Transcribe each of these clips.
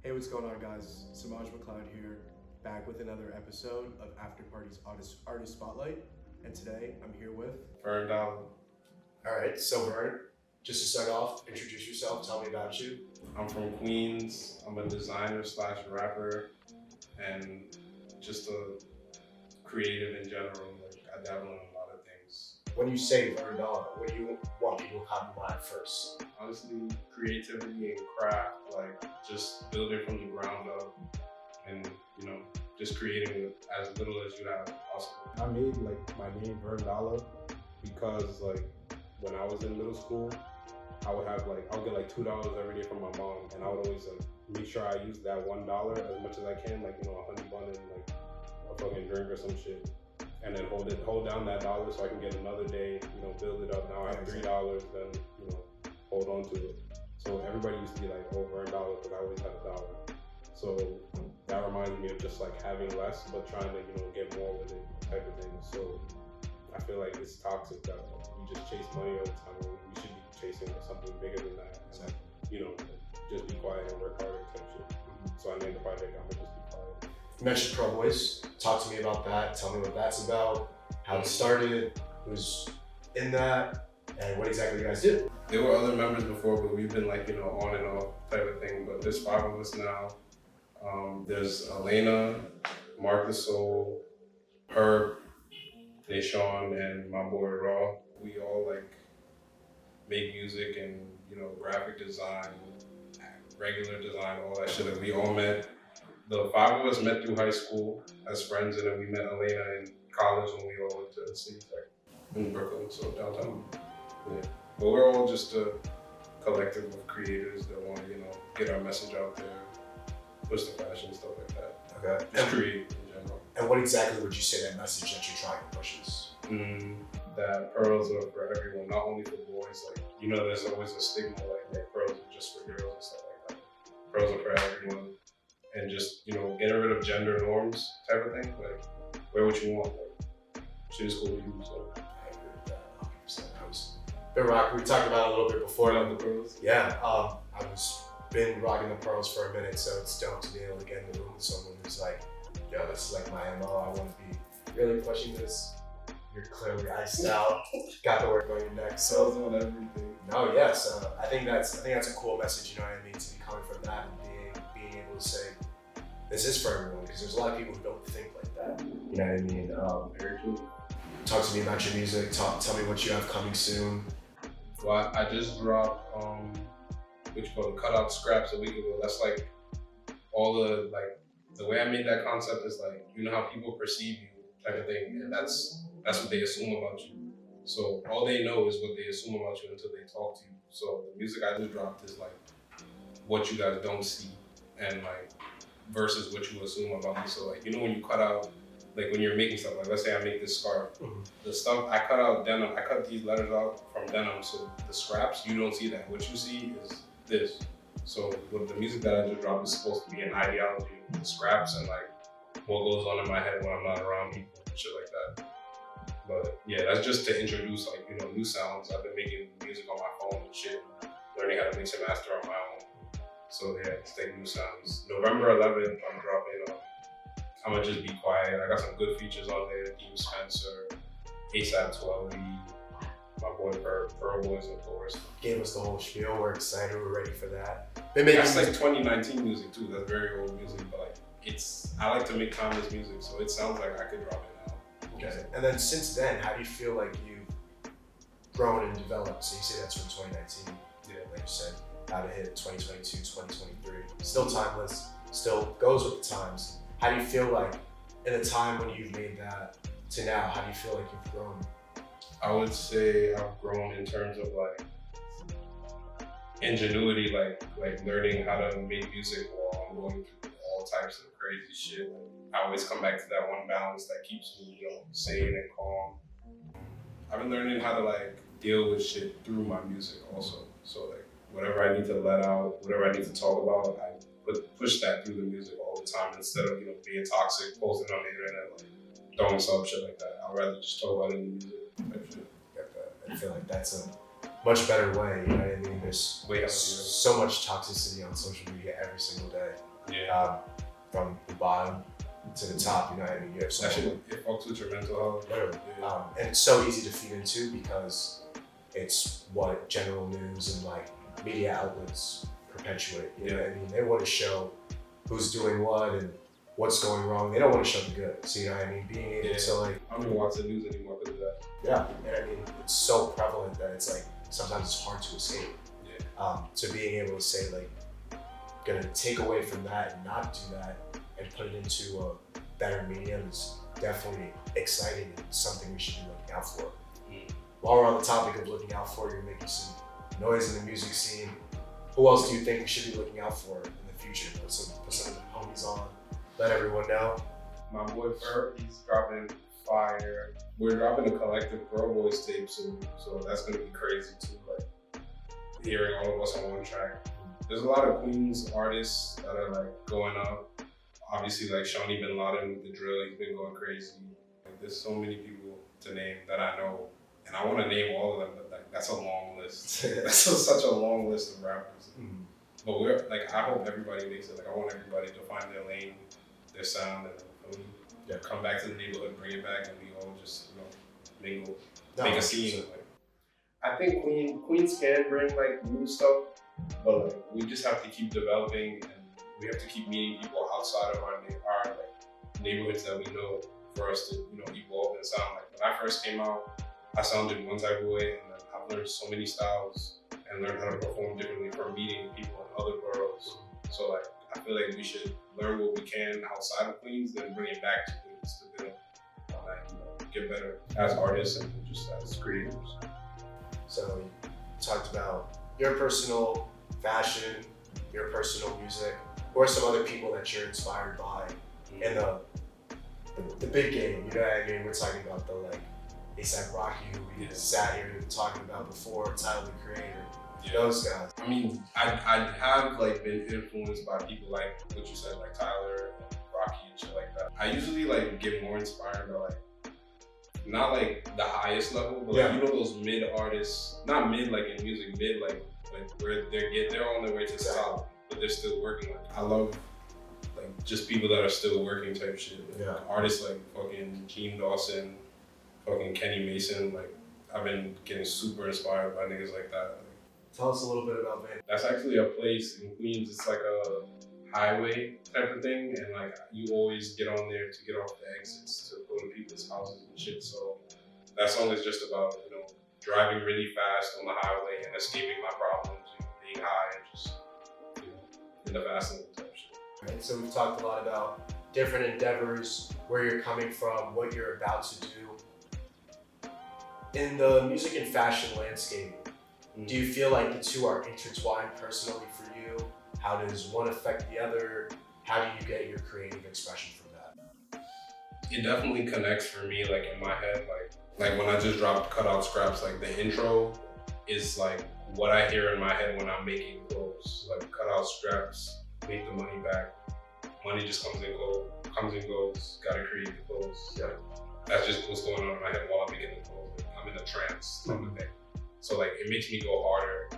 Hey, what's going on, guys? Samaj McLeod here, back with another episode of After Party's Artist Spotlight. And today I'm here with Verndolla. All right, so Vern, just to start off, introduce yourself, tell me about you. I'm from Queens. I'm a designer slash rapper and just a creative in general. Like I dabble in a lot of things. When you say Verndolla, what do you want people to have in mind first? Honestly, creativity and craft, like just building from the ground up and, just creating with as little as you have possible. I made my name Verndolla because when I was in middle school, I would have I'll get $2 every day from my mom, and I would always make sure I use that $1 as much as I can, a honey bun and a fucking drink or some shit, and then hold down that dollar so I can get another day, build it up. Now I have $3, then hold on to it. So everybody used to be like, oh, Verndolla, because I always had $1. So that reminds me of just having less but trying to get more with it type of thing. So I feel like it's toxic that we just chase money all the time. We should be chasing something bigger than that. And just be quiet and work harder type shit. So I named the project I'ma Just Be Quiet. You mentioned Pearlboy. Talk to me about that. Tell me what that's about, how it started, who's in that, and what exactly you guys do. There were other members before, but we've been on and off type of thing. But there's 5 of us now. There's Elena, Mark the Soul, Herb, Deshawn, and my boy Raw. We all make music and graphic design, regular design, all that shit. And we all met. The 5 of us met through high school as friends, and then we met Elena in college when we all went to the City Tech in Brooklyn, so downtown. Yeah. But we're all just a collective of creators that want to get our message out there, push the fashion, stuff like that. Okay. Just create in general. And what exactly would you say that message that you're trying to push is? That pearls are for everyone, not only for boys. There's always a stigma like pearls are just for girls and stuff like that. Pearls are for everyone. And just, getting rid of gender norms type of thing. Wear what you want. Shit is cool to you, so. I agree with that 100%. Been rocking, we talked about it a little bit before. The pearls? Yeah, been rocking the pearls for a minute, so it's dope to be able to get in the room with someone who's like, yo, this is my MO, I want to be really pushing this. You're clearly iced out, got the work on your neck, so. On everything. No, yes, I think that's a cool message, you know what I mean, to be coming from that and being able to say, this is for everyone, because there's a lot of people who don't think like that, you know what I mean? Very true. Talk to me about your music, tell me what you have coming soon. Well, I just dropped, cut out scraps a week ago. That's all the way I made that concept is how people perceive you type of thing, and that's what they assume about you. So all they know is what they assume about you until they talk to you. So the music I just dropped is what you guys don't see, and versus what you assume about me. So when you cut out, when you're making stuff, let's say I make this scarf, the stuff I cut out denim, I cut these letters out from denim, so the scraps, you don't see that. What you see is this. So with the music that I just dropped is supposed to be an ideology of the scraps and what goes on in my head when I'm not around people and shit like that. But yeah, that's just to introduce new sounds. I've been making music on my phone and shit, learning how to mix and master on my own. So yeah, it's new sounds. November 11th, I'm dropping I'ma Just Be Quiet. I got some good features on there. Dean Spencer, ASAP 12, my boy Pearlboy, of course. Gave us the whole spiel. We're excited. We're ready for that. That's 2019 music too. That's very old music, but I like to make timeless music, so it sounds like I could drop it now. Okay. And then since then, how do you feel like you've grown and developed? So you say that's from 2019. Yeah. Like you said, how to hit 2022, 2023. Still timeless. Still goes with the times. How do you feel in the time when you've made that to now? How do you feel like you've grown? I would say I've grown in terms of ingenuity, learning how to make music while I'm going through all types of crazy shit. I always come back to that one balance that keeps me, sane and calm. I've been learning how to deal with shit through my music also. So whatever I need to let out, whatever I need to talk about, I push that through the music all the time instead of being toxic, posting on the internet, throwing some shit like that. I'd rather just talk about it in the music. I feel like that's a much better way, you know what I mean? There's way so much toxicity on social media every single day. from the bottom to the top, you know what I mean? You have so Actually, it fucks with your mental health. literally. Yeah. And it's so easy to feed into because it's what general news and like media outlets perpetuate. You know what I mean? They want to show who's doing what and what's going wrong. They don't want to show the good. So you know what I mean? Being able to like, I don't even watch the news anymore because of that. yeah, and I mean, it's so prevalent that it's like sometimes it's hard to escape. So being able to say like, gonna take away from that and not do that and put it into a better medium is definitely exciting and something we should be looking out for. While we're on the topic of looking out for, you're making some noise in the music scene. Who else do you think we should be looking out for in the future? Put some of the homies on. Let everyone know. My boy Vern, he's dropping fire. We're dropping a collective Pearlboy tape soon, so that's gonna be crazy too. Like hearing all of us on one track. There's a lot of Queens artists that are like going up. Obviously, like Shawnee Bin Laden with the drill, he's been going crazy. Like, there's so many people to name that I know, and I want to name all of them, but like that's a long list. That's such a long list of rappers. But we're like, I hope everybody makes it. Like, I want everybody to find their lane, their sound, and come back to the neighborhood, bring it back, and we all just mingle, make a scene. Like, I think Queens can bring like new stuff, but like we just have to keep developing, and we have to keep meeting people outside of our like neighborhoods that we know for us to evolve and sound. Like when I first came out, I sounded one type of way, and then I've learned so many styles and learned how to perform differently from meeting people in other boroughs. So like I feel like we should learn what we can outside of Queens, then bring it back to Queens to build on that, get better as artists and just as creators. So you talked about your personal fashion, your personal music. Who are some other people that you're inspired by in the big game? You know what I mean? We're talking about the like A$AP Rocky, who we sat here talking about before, Tyler the Creator, those guys. I mean, I have like been influenced by people like what you said, like Tyler and Rocky and shit like that. I usually like get more inspired by like not like the highest level, but like, you know those mid artists, not mid like in music, mid like where they're on their way to the top, but they're still working. Like I love like just people that are still working type shit. Like, artists like fucking Gene Dawson, fucking Kenny Mason. Like I've been getting super inspired by niggas like that. Tell us a little bit about Vern. That's actually a place in Queens. It's like a highway type of thing, and like you always get on there to get off the exits to go to people's houses and shit. So that song is just about driving really fast on the highway and escaping my problems, being high and just in the fast lane type shit. Right, so we've talked a lot about different endeavors, where you're coming from, what you're about to do. In the music and fashion landscape, do you feel like the two are intertwined personally for you? How does one affect the other? How do you get your creative expression from that? It definitely connects for me, like in my head, like when I just dropped Cutout Scraps, like the intro is like what I hear in my head when I'm making clothes. Like cutout scraps, make the money back. Money just comes and goes. Gotta create the clothes. Yeah. That's just what's going on in my head while I'm making the clothes. Like, I'm in a trance type of thing. So like it makes me go harder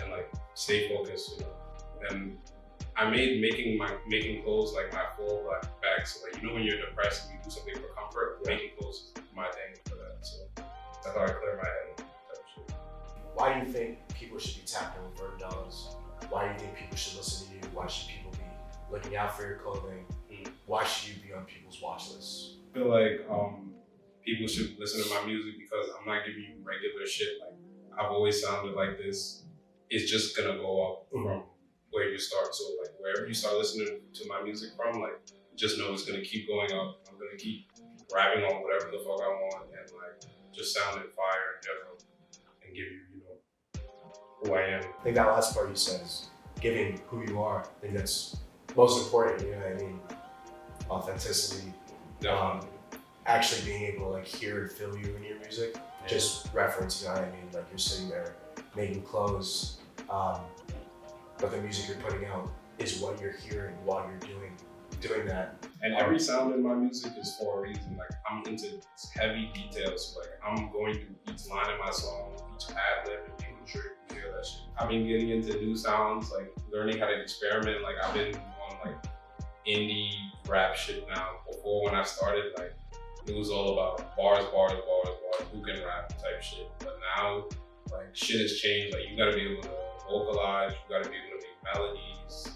and like stay focused, And I made making clothes like my full bag. So like when you're depressed and you do something for comfort, making clothes is my thing for that. So that's how I clear my head. Type of shit. Why do you think people should be tapping with Verndollas? Why do you think people should listen to you? Why should people be looking out for your clothing? Why should you be on people's watch lists? I feel like people should listen to my music because I'm not giving you regular shit. Like I've always sounded like this. It's just gonna go up from where you start. So like wherever you start listening to my music from, like just know it's gonna keep going up. I'm gonna keep rapping on whatever the fuck I want and like just sounding fire in general and give you, who I am. I think that last part you said is giving who you are. I think that's most important, you know what I mean? Authenticity. Actually being able to like hear and feel you in your music. Just reference, you know what I mean? Like you're sitting there making clothes, but the music you're putting out is what you're hearing while you're doing that. And every sound in my music is for a reason. Like I'm into heavy details. Like I'm going through each line in my song, each ad lib, and making sure you hear that shit. I've been getting into new sounds, like learning how to experiment. Like I've been on like indie rap shit now. Before when I started, like it was all about bars, who can rap type shit. But now, like shit has changed. Like you gotta be able to vocalize, you gotta be able to make melodies,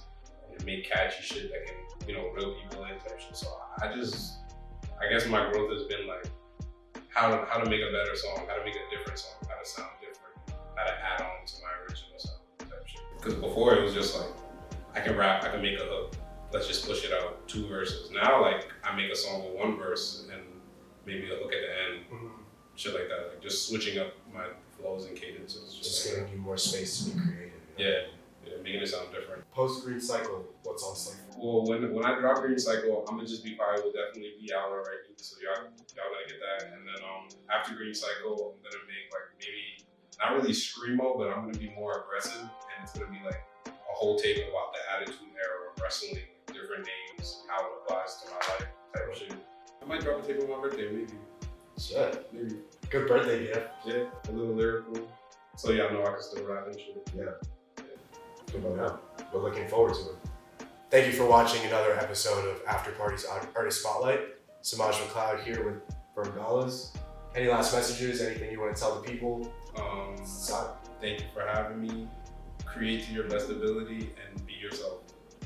and make catchy shit that can, reel people in type shit. So I guess my growth has been like how to make a better song, how to make a different song, how to sound different, how to add on to my original sound type shit. Because before it was just like I can rap, I can make a hook, let's just push it out 2 verses. Now like I make a song with 1 verse and maybe a hook at the end, shit like that. Like just switching up my flows and cadences. Just giving you more space to be creative. Yeah, making it sound different. Post Green Cycle, what's on slate? Well, when I drop Green Cycle, I'm gonna just be quiet. Will definitely be out already, so y'all gonna get that. And then after Green Cycle, I'm gonna make like maybe not really screamo, but I'm gonna be more aggressive, and it's gonna be like a whole tape about the Attitude Era of wrestling, different names, how it applies to my life, type of shit. I might drop a tape on my birthday, maybe. Shit. Maybe. Good birthday gift. Yeah, a little lyrical, so y'all know I can still rap and shit. Yeah. Good one out. We're looking forward to it. Thank you for watching another episode of After Party's Artist Spotlight. Samaj McLeod here with Verndolla's. Any last messages? Anything you want to tell the people? Thank you for having me. Create to your best ability and be yourself.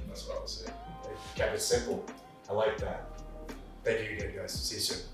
That's what I would say. Kept it simple. I like that. Thank you again, guys. See you soon.